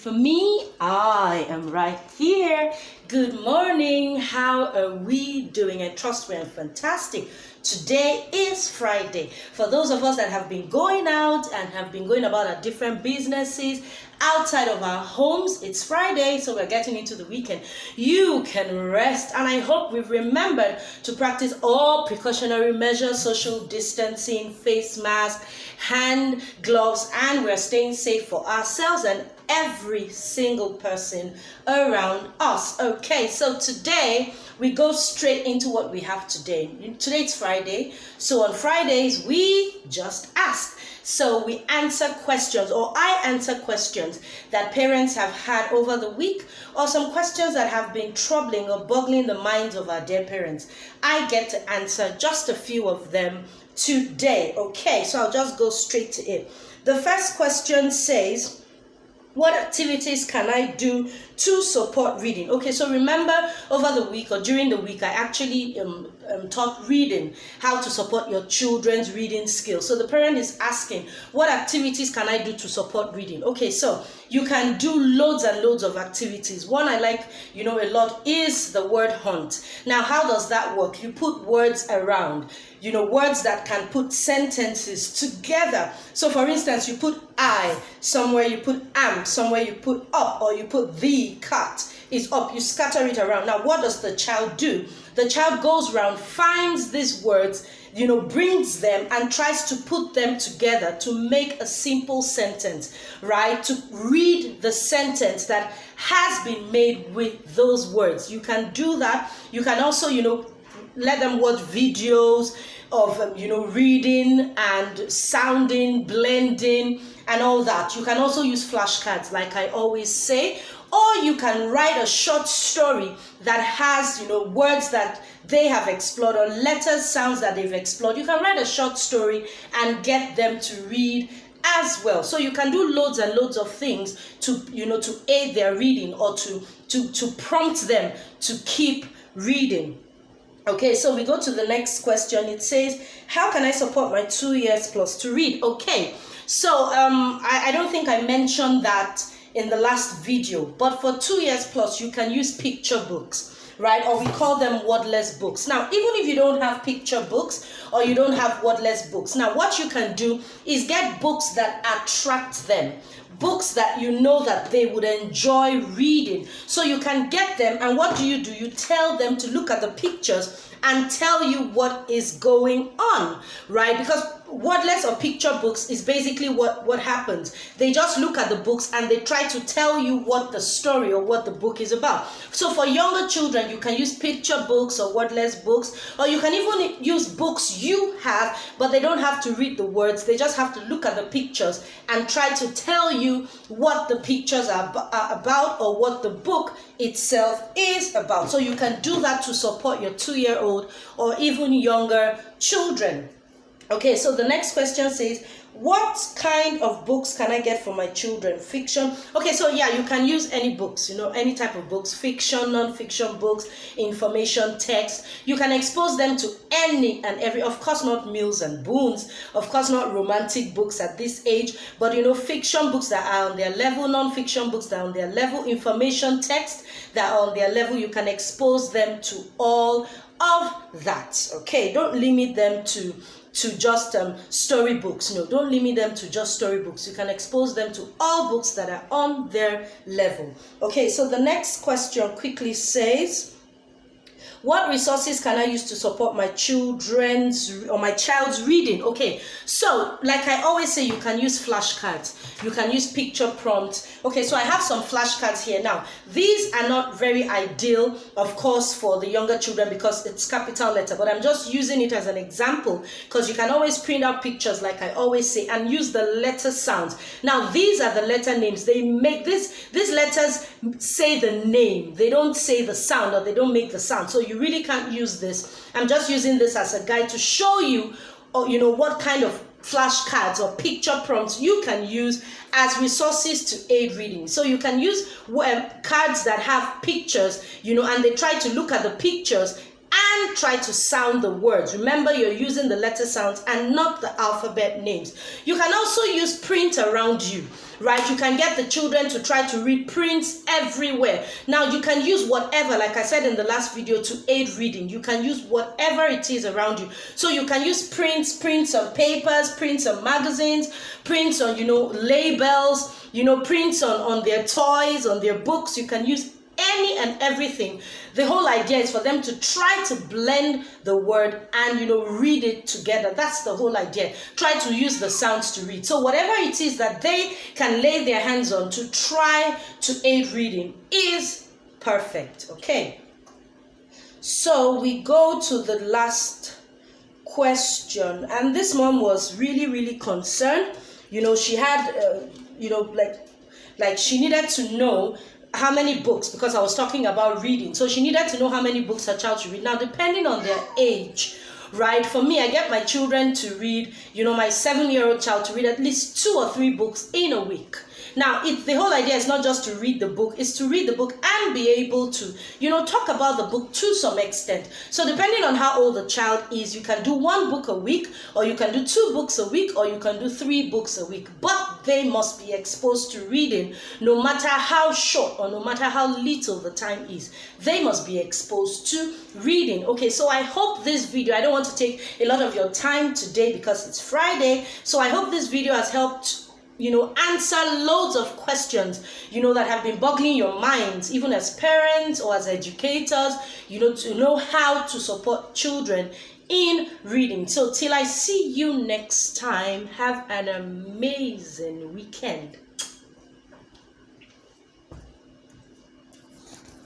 for me, I am right here. Good morning. How are we doing? I trust we're fantastic. Today is Friday. For those of us that have been going out and have been going about our different businesses outside of our homes, it's Friday, so we're getting into the weekend. You can rest, and I hope we've remembered to practice all precautionary measures, social distancing, face mask, hand gloves, and we're staying safe for ourselves and every single person around us. Okay, so today we go straight into what we have today. Today it's Friday, so on Fridays we just ask. So we answer questions, or I answer questions that parents have had over the week, or some questions that have been troubling or boggling the minds of our dear parents. I get to answer just a few of them today. Okay, so I'll just go straight to it. The first question says, what activities can I do to support reading? Okay, so remember over the week or during the week, I actually taught reading, how to support your children's reading skills. So the parent is asking, what activities can I do to support reading? Okay, so you can do loads and loads of activities. One I like, a lot is the word hunt. Now, how does that work? You put words around, words that can put sentences together. So for instance, you put I somewhere, you put am somewhere, you put up, or you put the cat is up. You scatter it around. Now, what does the child do? The child goes around, finds these words, brings them and tries to put them together to make a simple sentence, right? To read the sentence that has been made with those words. You can do that. You can also, let them watch videos of, reading and sounding, blending, and all that. You can also use flashcards, like I always say, or you can write a short story that has, words that they have explored, or letters, sounds that they've explored. You can write a short story and get them to read as well. So you can do loads and loads of things to, to aid their reading, or to prompt them to keep reading. Okay, so we go to the next question. It says, how can I support my 2 years plus to read? Okay, so I don't think I mentioned that in the last video, but for 2 years plus, you can use picture books, right? Or we call them wordless books. Now, even if you don't have picture books or you don't have wordless books, now what you can do is get books that attract them. Books that that they would enjoy reading. So you can get them, and what do? You tell them to look at the pictures and tell you what is going on, right? Because wordless or picture books is basically what happens. They just look at the books and they try to tell you what the story or what the book is about. So for younger children, you can use picture books or wordless books, or you can even use books you have, but they don't have to read the words. They just have to look at the pictures and try to tell you what the pictures are about, or what the book itself is about. So you can do that to support your 2-year-old or even younger children. Okay, so the next question says, what kind of books can I get for my children? Fiction. Okay, so yeah, you can use any books, any type of books, fiction, non-fiction books, information, text. You can expose them to any and every, of course not Mills and Boons, of course not romantic books at this age, but fiction books that are on their level, non-fiction books that are on their level, information, text that are on their level. You can expose them to all of that. Okay, don't limit them to just storybooks. No, don't limit them to just storybooks. You can expose them to all books that are on their level. Okay, so the next question quickly says, what resources can I use to support my children's or my child's reading? Okay, so like I always say, you can use flashcards. You can use picture prompts. Okay, so I have some flashcards here. Now, these are not very ideal, of course, for the younger children because it's capital letter, but I'm just using it as an example because you can always print out pictures, like I always say, and use the letter sounds. Now, these are the letter names. They make these letters say the name. They don't say the sound, or they don't make the sound. So you really can't use this. I'm just using this as a guide to show you, or what kind of flashcards or picture prompts you can use as resources to aid reading. So you can use cards that have pictures, and they try to look at the pictures and try to sound the words. Remember, you're using the letter sounds and not the alphabet names. You can also use print around you. right? You can get the children to try to read prints everywhere. Now, you can use whatever, like I said in the last video, to aid reading. You can use whatever it is around you. So you can use prints on papers, prints on magazines, prints on, labels, prints on their toys, on their books. You can use any and everything. The whole idea is for them to try to blend the word and read it together. That's the whole idea. Try to use the sounds to read. So whatever it is that they can lay their hands on to try to aid reading is perfect. Okay, so we go to the last question, and this mom was really concerned. She had like she needed to know how many books, because I was talking about reading. So she needed to know how many books her child should read. Now, depending on their age, right? For me, I get my children to read, my 7-year-old child to read at least 2 or 3 books in a week. Now, the whole idea is not just to read the book, it's to read the book and be able to, talk about the book to some extent. So depending on how old the child is, you can do 1 book a week, or you can do 2 books a week, or you can do 3 books a week. But they must be exposed to reading, no matter how short or no matter how little the time is. They must be exposed to reading. Okay, so I hope this video, I don't want to take a lot of your time today because it's Friday. So I hope this video has helped answer loads of questions, that have been boggling your minds, even as parents or as educators, to know how to support children in reading. So till I see you next time, have an amazing weekend.